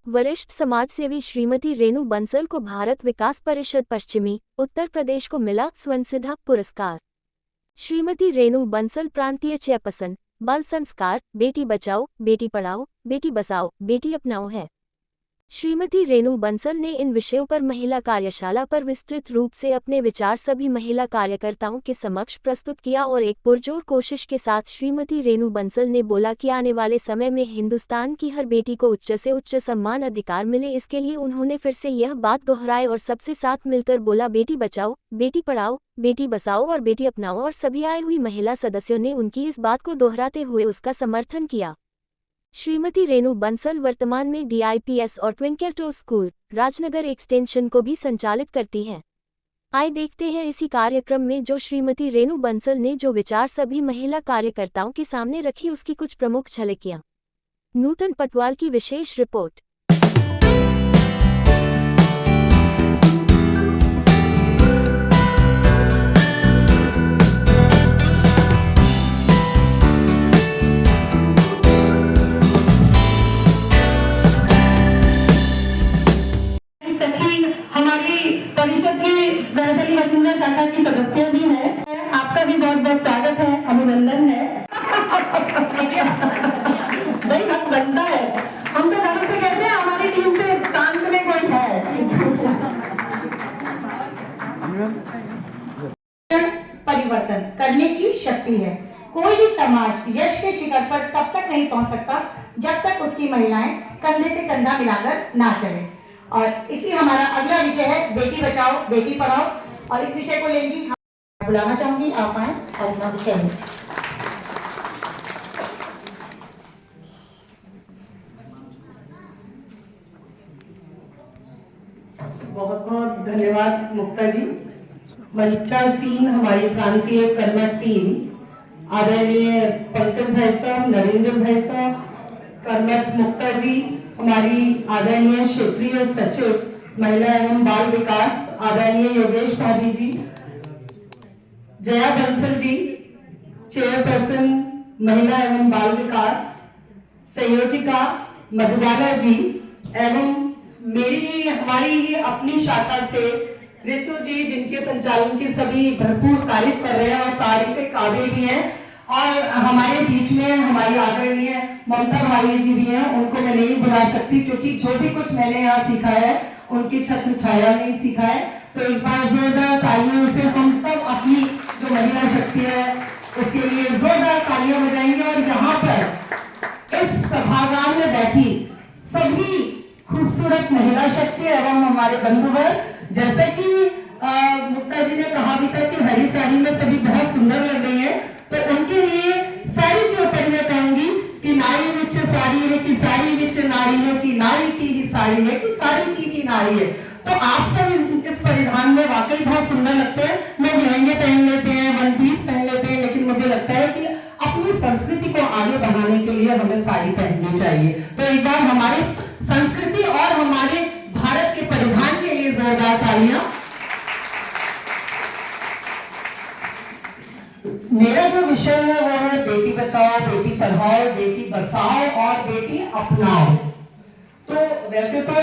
वरिष्ठ समाजसेवी श्रीमती रेणु बंसल को भारत विकास परिषद पश्चिमी उत्तर प्रदेश को मिला स्वनसिद्धा पुरस्कार। श्रीमती रेणु बंसल प्रांतीय चेयरपर्सन, बाल संस्कार, बेटी बचाओ, बेटी पढ़ाओ, बेटी बसाओ, बेटी अपनाओ है। श्रीमती रेणु बंसल ने इन विषयों पर महिला कार्यशाला पर विस्तृत रूप से अपने विचार सभी महिला कार्यकर्ताओं के समक्ष प्रस्तुत किया और एक पुरजोर कोशिश के साथ श्रीमती रेणु बंसल ने बोला कि आने वाले समय में हिंदुस्तान की हर बेटी को उच्च से उच्च सम्मान अधिकार मिले। इसके लिए उन्होंने फिर से यह बात दोहराई और सबसे साथ मिलकर बोला, बेटी बचाओ, बेटी पढ़ाओ, बेटी बसाओ और बेटी अपनाओ। और सभी आई हुई महिला सदस्यों ने उनकी इस बात को दोहराते हुए उसका समर्थन किया। श्रीमती रेणु बंसल वर्तमान में DIPS और ट्विंकल स्कूल, राजनगर एक्सटेंशन को भी संचालित करती हैं। आइए देखते हैं इसी कार्यक्रम में जो श्रीमती रेणु बंसल ने जो विचार सभी महिला कार्यकर्ताओं के सामने रखी उसकी कुछ प्रमुख झलकियां। नूतन पटवाल की विशेष रिपोर्ट। शाखा की सदस्य भी है। आपका भी बहुत बहुत स्वागत है, अभिनंदन है। भाई हक बनता है। हम तो घर से कहते हैं हमारी टीम से कांत में कोई है। परिवर्तन करने की शक्ति है। कोई भी समाज यश के शिखर पर तब तक नहीं पहुंच सकता जब तक उसकी महिलाएं कंधे से कंधा मिलाकर ना चले। और इसी हमारा अगला विषय है बेटी बचाओ बेटी पढ़ाओ। और इस विषय को लेंगी बुलाना चाहूंगी, आप आए और अपना विषय है। बहुत बहुत धन्यवाद मुक्ता जी। मंचा सीन हमारी प्रांतीय कर्मठ टीम, आदरणीय पंकज भाई साहब, नरेंद्र भाई साहब, कर्मठ मुक्ता जी, हमारी आदरणीय क्षेत्रीय सचिव महिला एवं बाल विकास आदरणीय योगेश भाभी जी, जया बंसल जी, चेयरपर्सन महिला एवं बाल विकास, संयोजिका मधुबाला जी, एवं हमारी अपनी शाखा से ऋतु जी, जिनके संचालन की सभी भरपूर तारीफ कर रहे हैं और तारीफ के काबिल भी हैं। और हमारे बीच में हमारी आदरणीय ममता भाई जी भी हैं, उनको मैं नहीं बुला सकती क्योंकि जो भी कुछ मैंने यहाँ सीखा है उनकी छत्र छाया नहीं सीखा है। तो एक बार जोरदार तालियों से हम सब अपनी जो महिला शक्ति है उसके लिए जोरदार तालियां बजाएंगे। और यहाँ पर इस सभागार में बैठी सभी खूबसूरत महिला शक्ति एवं हमारे बंधुवर, जैसे कि मुक्ता जी ने कहा भी था कि हरी साड़ी में सभी बहुत सुंदर लग रही है, तो उनके लिए साड़ी के ऊपर मैं कहूंगी कि नारी विच साड़ी है कि साड़ी विच नारी है कि नारी की ही साड़ी है कि साड़ी की ही नारी है। तो आप सब इस परिधान में वाकई बहुत सुंदर लगते हैं। लोग लहंगे पहन लेते हैं, वन पीस पहन लेते हैं, लेकिन मुझे लगता है कि अपनी संस्कृति को आगे बढ़ाने के लिए हमें साड़ी पहननी चाहिए। तो एक बार हमारी संस्कृति और हमारे भारत के परिधान के लिए जोरदार तालियां। मेरा जो विषय है वो है बेटी बचाओ बेटी पढ़ाओ बेटी बसाओ और बेटी अपनाओ। तो वैसे तो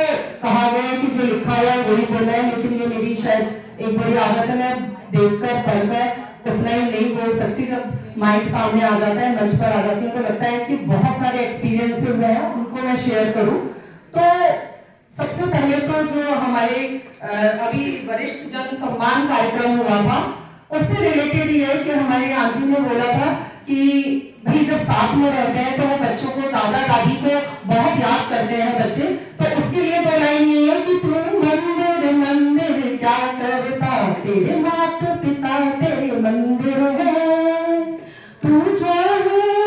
कहा गया है कि जो लिखा हुआ है वही बोलना है, लेकिन ये मेरी शायद एक बड़ी आदत है, मैं देखकर पढ़कर उतना ही नहीं बोल सकती। जब माइक सामने आ जाता है, मंच पर आ जाती है, तो लगता है कि बहुत सारे एक्सपीरियंसेस हैं उनको मैं शेयर करूं। तो सबसे पहले तो जो हमारे अभी वरिष्ठ जन सम्मान कार्यक्रम हुआ था उससे रिलेटेड ये है कि हमारे आंटी ने बोला था कि भाई जब साथ में रहते हैं तो वो बच्चों को दादा दादी को बहुत याद करते हैं बच्चे। तो उसके लिए दो लाइन ये है कि तू मंदिर मंदिर क्या करता, तेरे माता पिता तेरे मंदिर है, तू जो है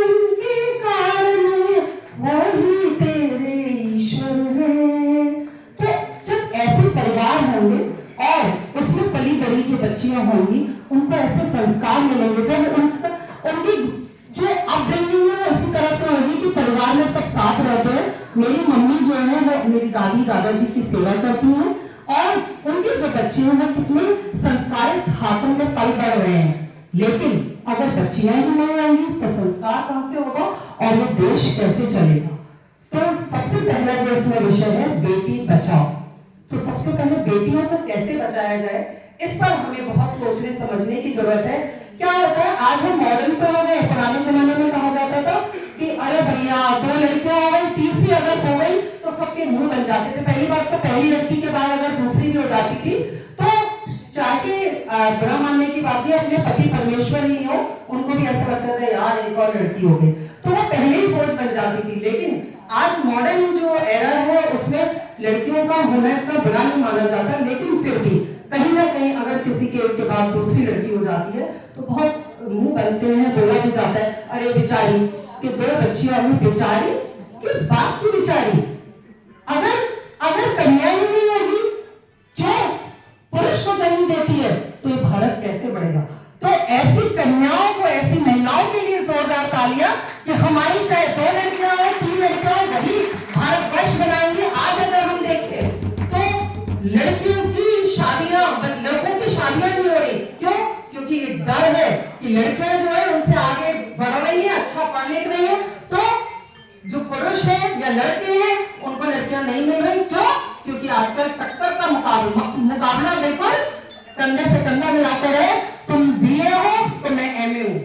उनके कारण वही तेरे ईश्वर है। तो जब ऐसे परिवार होंगे और उसमें पली बड़ी जो बच्चियां होंगी उनको ऐसे संस्कार मिलेंगे, जब उनकी जो अपब्रिंगिंग है इसी तरह से होगी कि परिवार में सब साथ रहते हैं। मेरी मम्मी जो है वो मेरी दादी दादाजी की सेवा करती हैं और उनके जो बच्चे हैं वो कितने संस्कारित हाथों में पल बढ़ रहे हैं। लेकिन अगर बच्चियां ही नहीं आएंगी तो संस्कार कहां से होगा और वो देश कैसे चलेगा। तो सबसे पहला जो इसमें विषय है बेटी बचाओ। तो सबसे पहले बेटियों को कैसे बचाया जाए, इस पर हमें बहुत सोचने समझने की जरूरत है। क्या होता है, आज हम मॉडर्न तो हो गए, पुराने जमाने में कहा जाता था कि अरे भैया 2 लड़कियां हो गई, तीसरी अगर हो गई तो सबके मुंह बन जाते थे। पहली बात तो पहली लड़की के बाद अगर दूसरी भी हो जाती थी तो चाहे बुरा मानने की बात है, अपने पति परमेश्वर ही हो, उनको भी ऐसा लगता था यार एक और लड़की हो गई, तो वो पहले ही बोझ बन जाती थी। लेकिन आज मॉडर्न जो एरा है उसमें लड़कियों का होना इतना बुरा नहीं माना जाता, लेकिन फिर भी कहीं ना कहीं अगर किसी के बाद दूसरी लड़की हो जाती है तो बहुत मुंह बनते हैं, बोला भी जाता है अरे बेचारी कि 2 बच्चियां हुई, बेचारी किस बात की बेचारी? अगर कन्या ही नहीं होगी जो पुरुष को जन्म देती है तो ये भारत कैसे बढ़ेगा? तो ऐसी कन्याओं को, ऐसी महिलाओं के लिए जोरदार तालियां कि हमारी चाहे 2 लड़कियां हो, 3 लड़कियां हो, वही भारतवर्ष बनाएंगे। आज अगर हम देखें तो लड़कियों की शादियां, लड़कों की शादियां नहीं हो रही, क्यों? क्योंकि एक डर है कि लड़कियां जो है उनसे आगे बढ़ रही है, अच्छा पढ़ लिख रही है, तो जो पुरुष है या लड़के हैं उनको लड़कियां नहीं मिल रही। क्यों? क्योंकि आजकल टक्कर का मुकाबला बिल्कुल कंधे से कंधा मिलाते रहे, तुम बीए हो तो मैं एमए हूं,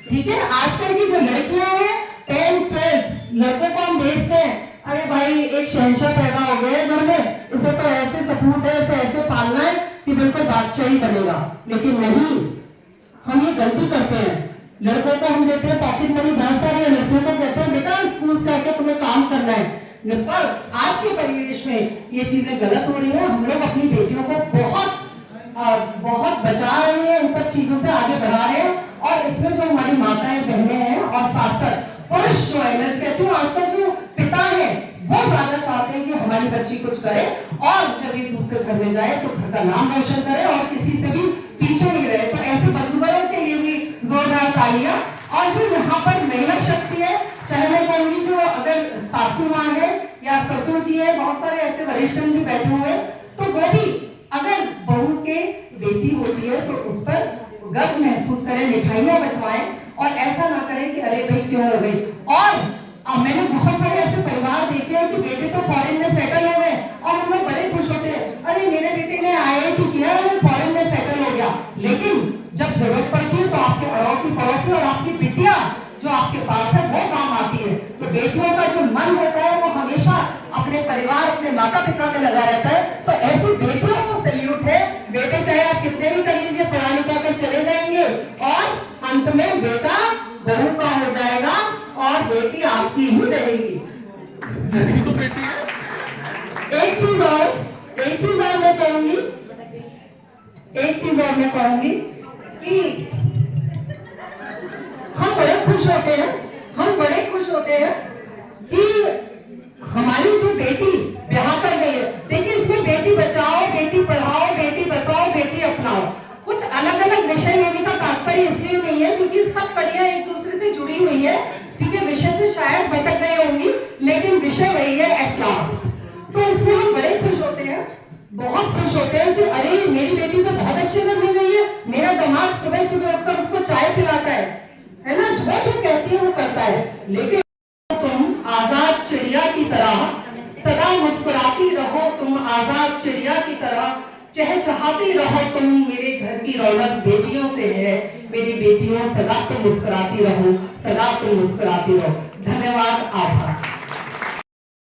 ठीक है? आजकल की जो लड़कियां हैं 10, 12 लड़कों को हम भेजते हैं, अरे भाई एक शहंशाह पैदा हो गया है घर में, इसे तो ऐसे सपूत है, इसे ऐसे पालना है कि बिल्कुल बादशाही बनेगा। लेकिन नहीं, हम ये गलती करते हैं। लड़कों को हम देते हैं पॉकेट मनी बहुत सारी, लड़कियों को कहते हैं बेटा स्कूल से आके तुम्हें काम करना है। पर आज के परिवेश में ये चीजें गलत हो रही है। हम लोग अपनी बेटियों को बहुत बचा रहे हैं, इन सब चीजों से आगे बढ़ा रहे हैं। और इसमें जो हमारी माताएं बहनें हैं और साथ साथ पुरुष जो है, मैं कहती हूँ आजकल जो पिता है वो ज्यादा चाहते हैं कि हमारी बच्ची कुछ करे और जब ये दूसरे घर में जाए तो घर का नाम रोशन करे और किसी से भी पीछे नहीं रहे। तो ऐसे बंधुओं के लिए भी जोरदार तालियां। और जो यहाँ पर महिला शक्ति है, चाहे मैं कहूंगी जो अगर सासू माँ है या ससुर जी है, बहुत सारे ऐसे वरिष्ठ भी बैठे हुए हैं, तो वो भी अगर बहू के बेटी होती है तो उस पर गर्व महसूस करें, मिठाइयां बंटवाएं और ऐसा ना करें कि अरे भाई क्यों हो गई। और मैंने बहुत सारे ऐसे परिवार देखे हैं कि बेटे तो फॉरेन में सेटल हो गए और हम लोग बड़े खुश होते हैं, अरे मेरे बेटे ने IIT किया है, फॉरेन में सेटल हो गया। लेकिन जब जरूरत पड़ती है तो आपके अड़ोसी पड़ोसी और आपकी बिटिया जो आपके पास है वो काम आती है। तो बेटियों का जो मन होता है वो हमेशा अपने परिवार, अपने माता पिता में लगा रहता है। तो ऐसी बेटियों को सैल्यूट है। बेटे चाहे आप कितने भी कर लीजिए, पढ़ा लिखा कर चले जाएंगे और अंत में बेटा बहू का हो जाएगा और बेटी आपकी ही रहेगी। एक चीज और मैं कहूंगी कि हम बड़े खुश होते हैं कि हमारी जो बेटी ब्याह कर गई है। देखिए इसमें बेटी बचाओ, बेटी पढ़ाओ, बेटी बचाओ, बेटी अपनाओ, कुछ अलग अलग विषय लेने का तात्पर्य इसलिए नहीं है क्योंकि सब कड़ियां एक दूसरे से जुड़ी हुई है, ठीक है? विषय से शायद भटक गई होंगी लेकिन विषय वही है एट लास्ट। तो इसमें हम बड़े खुश होते हैं, बहुत खुश होते हैं कि अरे मेरी बेटी तो बहुत अच्छे घर में गई है, मेरा दामाद सुबह सुबह उठकर उसको चाय पिलाता है ना, जो कहती है वो करता है। लेकिन तुम आजाद चिड़िया की तरह सदा मुस्कुराती रहो, तुम आजाद चिड़िया की तरह चहचहाती रहो, तुम मेरे घर की रौनक बेटियों से है, मेरी बेटियों सदा तुम मुस्कुराती रहो, सदा तुम मुस्कुराती रहो। धन्यवाद, आभार।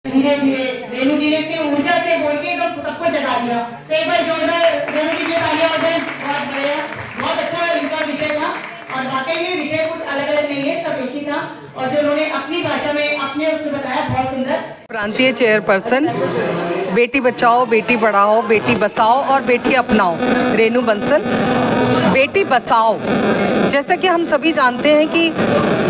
धीरे धीरे रेणु जी ने अपनी ऊर्जा से बोल के तो सबको जगा दिया। तो एक बार जोरदार रेणु जी के तालियां हो जाए। बहुत बढ़िया, बहुत अच्छा इनका विषय था और वाकई में विषय कुछ अलग अलग नहीं है, सब एक ही था। और जो उन्होंने अपनी भाषा में अपने उसको बताया, बहुत सुंदर। प्रांतीय चेयरपर्सन बेटी बचाओ, बेटी पढ़ाओ, बेटी बसाओ और बेटी अपनाओ, रेणु बंसल। बेटी बसाओ, जैसा कि हम सभी जानते हैं कि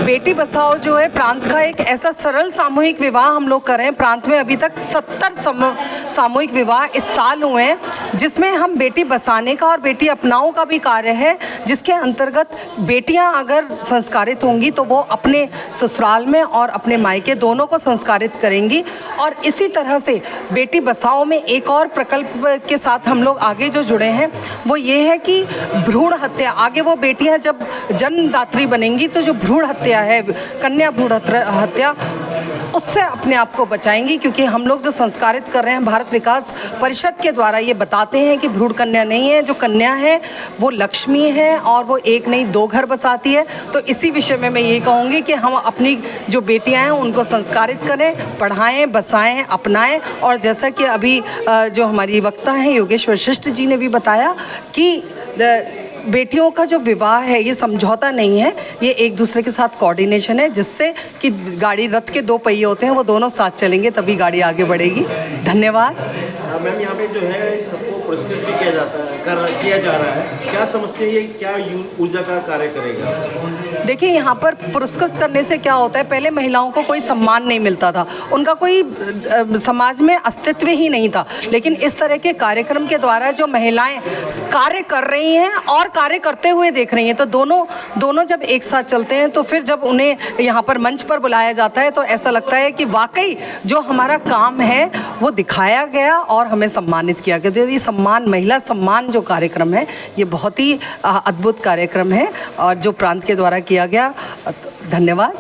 बेटी बसाओ जो है प्रांत का एक ऐसा सरल सामूहिक विवाह हम लोग कर रहे हैं। प्रांत में अभी तक 70 सामूहिक विवाह इस साल हुए हैं, जिसमें हम बेटी बसाने का और बेटी अपनाओ का भी कार्य है, जिसके अंतर्गत बेटियां अगर संस्कारित होंगी तो वो अपने ससुराल में और अपने मायके दोनों को संस्कारित करेंगी। और इसी तरह से बेटी बसाओ में एक और प्रकल्प के साथ हम लोग आगे जो जुड़े हैं वो ये है कि भ्रूण हत्या, आगे वो बेटियां जब जन्मदात्री बनेंगी तो जो भ्रूण हत्या है, कन्या भ्रूण हत्या, उससे अपने आप को बचाएंगी, क्योंकि हम लोग जो संस्कारित कर रहे हैं भारत विकास परिषद के द्वारा ये बताते हैं कि भ्रूण कन्या नहीं है, जो कन्या है वो लक्ष्मी है और वो एक नहीं 2 घर बसाती है। तो इसी विषय में मैं ये कहूँगी कि हम अपनी जो बेटियां हैं उनको संस्कारित करें, पढ़ाएं, बसाएं, अपनाएं। और जैसा कि अभी जो हमारी वक्ता हैं योगेश वशिष्ठ जी ने भी बताया कि बेटियों का जो विवाह है ये समझौता नहीं है, ये एक दूसरे के साथ कोऑर्डिनेशन है, जिससे कि गाड़ी रथ के 2 पहिए होते हैं वो दोनों साथ चलेंगे तभी गाड़ी आगे बढ़ेगी। धन्यवाद। मैम, यहाँ पे जो है सबको पुरस्कृत भी किया जा रहा है, क्या समझते हैं ये क्या ऊर्जा का कार्य करेगा? देखिए, यहाँ पर पुरस्कृत करने से क्या होता है, पहले महिलाओं को कोई सम्मान नहीं मिलता था, उनका कोई समाज में अस्तित्व ही नहीं था। लेकिन इस तरह के कार्यक्रम के द्वारा जो महिलाएं कार्य कर रही हैं और कार्य करते हुए देख रही हैं, तो दोनों जब एक साथ चलते हैं तो फिर जब उन्हें यहाँ पर मंच पर बुलाया जाता है तो ऐसा लगता है कि वाकई जो हमारा काम है वो दिखाया गया और हमें सम्मानित किया गया। तो ये सम्मान, महिला सम्मान जो कार्यक्रम है ये बहुत ही अद्भुत कार्यक्रम है और जो प्रांत के द्वारा किया गया। धन्यवाद।